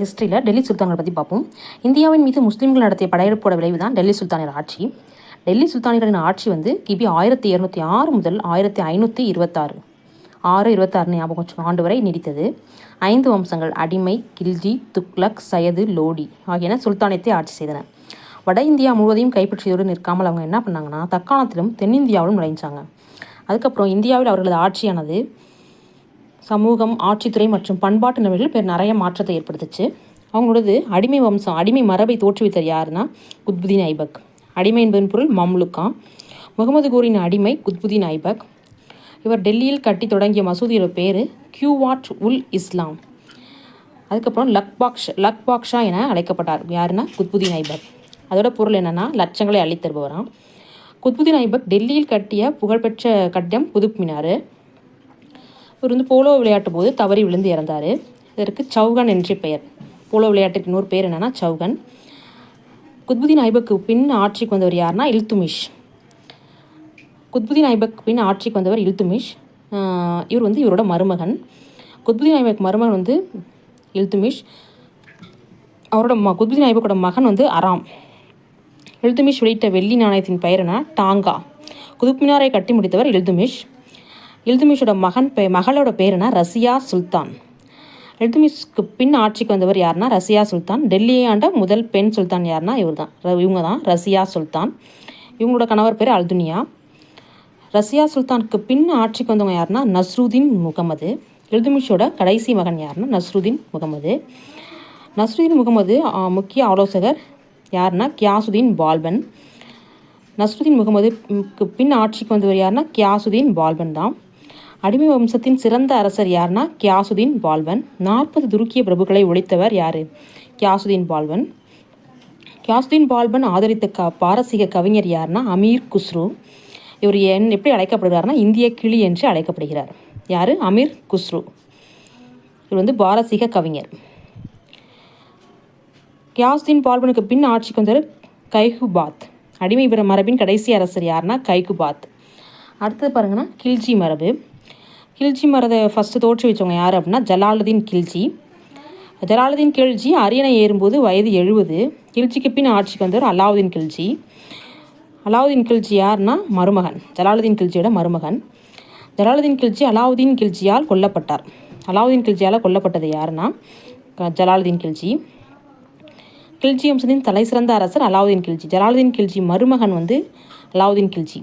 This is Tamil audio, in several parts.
ஹிஸ்ட்ரியில் டெல்லி சுல்தான்களை பற்றி பார்ப்போம். இந்தியாவின் மீது முஸ்லீம்கள் நடத்திய படையெடுப்போட விளைவு தான் டெல்லி சுல்தானியர் ஆட்சி. டெல்லி சுல்தானியர்களின் ஆட்சி கிபி 1206 முதல் 1526 ஞாபகம் வச்சுக்கணும் ஆண்டு வரை நீடித்தது. 5 வம்சங்கள் அடிமை, கில்ஜி, துக்ளக், சயது, லோடி ஆகியன சுல்தானியத்தை ஆட்சி செய்தன. வட இந்தியா முழுவதையும் கைப்பற்றியதோடு நிற்காமல் அவங்க என்ன பண்ணாங்கன்னா தக்காணத்திலும் தென்னிந்தியாவிலும் நுழைஞ்சாங்க. அதுக்கப்புறம் இந்தியாவில் அவர்களது ஆட்சியானது சமூகம், ஆட்சித்துறை மற்றும் பண்பாட்டு நிலைமைகள் நிறைய மாற்றத்தை ஏற்படுத்துச்சு. அவங்களோடது அடிமை வம்சம், அடிமை மரபை தோற்றுவித்தர் யாருன்னா குத்புதீன் ஐபக். அடிமை என்பதன் பொருள் மம்லுக்கா. முகமது கோரின் அடிமை குத்புதீன் ஐபக். இவர் டெல்லியில் கட்டி தொடங்கிய மசூதியோட பேர் கியூவாட் உல் இஸ்லாம். அதுக்கப்புறம் லக் பாக்ஷா என அழைக்கப்பட்டார். யாருன்னா குத்புதீன் ஐபக். அதோட பொருள் என்னென்னா லட்சங்களை அள்ளித்தருபவராம். குத்புதீன் ஐபக் டெல்லியில் கட்டிய புகழ்பெற்ற கட்டிடம் குதுப் மினார். இவர் போலோ விளையாட்டு போது தவறி விழுந்து இறந்தார். இதற்கு சௌகன் என்ற பெயர். போலோ விளையாட்டுக்கு இன்னொரு பேர் என்னென்னா சௌகன். குத்புதீன் ஐபக்கு பின் ஆட்சிக்கு வந்தவர் யாருன்னா இல்துமிஷ். குத்புதீன் ஐபக் பின் ஆட்சிக்கு வந்தவர் இல்துமிஷ். இவர் இவரோட மருமகன். குத்புதீன் ஐபக் மருமகன் இல்துமிஷ். அவரோட குத்புதீன் ஐபக்கோட மகன் அராம். இல்துமிஷ் வெளியிட்ட வெள்ளி நாணயத்தின் பெயர் என்ன? டாங்கா. குதுப் மினாரை கட்டி முடித்தவர் இல்துமிஷ். இல்துமிஷோட மகளோட பேர் என்ன? ரசியா சுல்தான். இல்துமிஷ்க்கு பின் ஆட்சிக்கு வந்தவர் யாருன்னா ரசியா சுல்தான். டெல்லியை ஆண்ட முதல் பெண் சுல்தான் யாருன்னா இவங்க தான் ரசியா சுல்தான். இவங்களோட கணவர் பேர் அல்துனியா. ரசியா சுல்தானுக்கு பின் ஆட்சிக்கு வந்தவங்க யாருன்னா நஸ்ருதீன் முகமது. இல்துமிஷோட கடைசி மகன் யாருன்னா நஸ்ருதீன் முகமது. நஸ்ருதீன் முகமது முக்கிய ஆலோசகர் யாருன்னா கியாசுதீன் பால்பன். நஸ்ருதீன் முகமதுக்கு பின் ஆட்சிக்கு வந்தவர் யாருன்னா கியாசுதீன் பால்பன் தான். அடிமை வம்சத்தின் சிறந்த அரசர் யாருன்னா கியாசுதீன் பால்பன். 40 துருக்கிய பிரபுக்களை ஒழித்தவர் யாரு? கியாசுதீன் பால்பன். கியாசுதீன் பால்பன் ஆதரித்த பாரசீக கவிஞர் யாருன்னா அமீர் குஸ்ரு. இவர் எப்படி அழைக்கப்படுகிறார்னா இந்திய கிளி என்று அழைக்கப்படுகிறார். யாரு? அமீர் குஸ்ரு. இவர் பாரசீக கவிஞர். கியாசுதீன் பால்பனுக்கு பின் ஆட்சிக்கு வந்தவர் கைகுபாத். அடிமை மரபின் கடைசி அரசர் யாருன்னா கைகுபாத். அடுத்தது பாருங்கன்னா கில்ஜி மரபு. கில்ஜி மரபை ஃபஸ்ட்டு தோற்றுவிச்சவங்க யார் அப்படின்னா ஜலாலுதீன் கில்ஜி. ஜலாலுதீன் கில்ஜி அரியணை ஏறும்போது வயது 70. கில்ஜிக்கு பின் ஆட்சிக்கு வந்தவர் அலாவுதீன் கில்ஜி. அலாவுதீன் கில்ஜி யாருன்னா மருமகன், ஜலாலுதீன் கில்ஜியோட மருமகன். ஜலாலுதீன் கில்ஜி அலாவுதீன் கில்ஜியால் கொல்லப்பட்டார். அலாவுதீன் கில்ஜியால் கொல்லப்பட்டது யாருன்னா ஜலாலுதீன் கில்ஜி. கில்ஜி வம்சத்தின் தலை சிறந்த அரசர் அலாவுதீன் கில்ஜி. ஜலாலுதீன் கில்ஜி மருமகன் அலாவுதீன் கில்ஜி.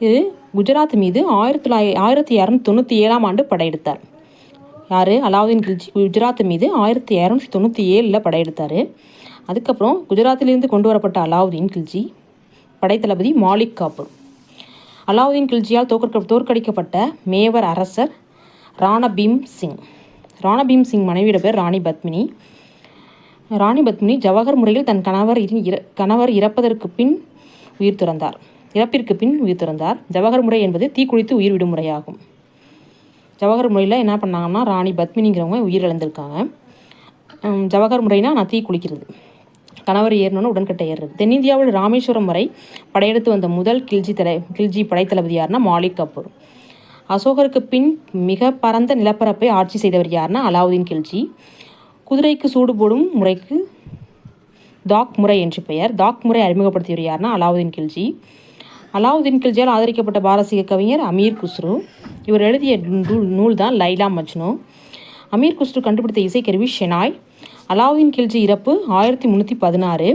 இது குஜராத் மீது 1297 ஆண்டு படையெடுத்தார். யார்? அலாவுதீன் கில்ஜி குஜராத் மீது 1297 படையெடுத்தார். அதுக்கப்புறம் குஜராத்திலிருந்து கொண்டு வரப்பட்ட அலாவுதீன் கில்ஜி படைத்தளபதி மாலிக் காபூர். அலாவுதீன் கில்ஜியால் தோற்கடிக்கப்பட்ட மேவர் அரசர் ராணபீம் சிங். ராணபீம் சிங் மனைவியோட பேர் ராணி பத்மினி. ராணி பத்மினி ஜவஹர் முறையில் தன் கணவர் இறப்பிற்கு பின் உயிர் துறந்தார். ஜவஹர் முறை என்பது தீக்குளித்து உயிர் விடும் முறையாகும். ஜவஹர் முறையில் என்ன பண்ணாங்கன்னா ராணி பத்மினிங்கிறவங்க உயிரிழந்திருக்காங்க. ஜவஹர் முறைனா நான் தீ குளிக்கிறது, கணவர் ஏறணுன்னு உடன்கட்டை ஏறுறது. தென்னிந்தியாவில் ராமேஸ்வரம் வரை படையெடுத்து வந்த முதல் கில்ஜி படைத்தளபதி யாருன்னா மாலிக் கபூர். அசோகருக்கு பின் மிக பரந்த நிலப்பரப்பை ஆட்சி செய்தவர் யாருன்னா அலாவுதீன் கில்ஜி. குதிரைக்கு சூடு போடும் முறைக்கு தாக் முறை என்று பெயர். தாக் முறை அறிமுகப்படுத்தியவர் யாருன்னா அலாவுதீன் கில்ஜி. அலாவுதீன் கில்ஜியால் ஆதரிக்கப்பட்ட பாரசீக கவிஞர் அமீர் குஸ்ரு. இவர் எழுதிய நூல் தான் லைலா மஜ்னு. அமீர் குஸ்ரு கண்டுபிடித்த இசைக்கருவி ஷெனாய். அலாவுதீன் கில்ஜி இறப்பு 1316.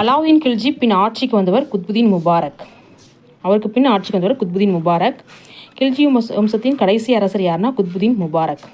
அலாவுதீன் கில்ஜி பின் ஆட்சிக்கு வந்தவர் குத்புதீன் முபாரக். அவருக்கு பின் ஆட்சிக்கு வந்தவர் குத்புதீன் முபாரக். கில்ஜி வம்சத்தின் கடைசி அரசர் யாருன்னா குத்புதீன் முபாரக்.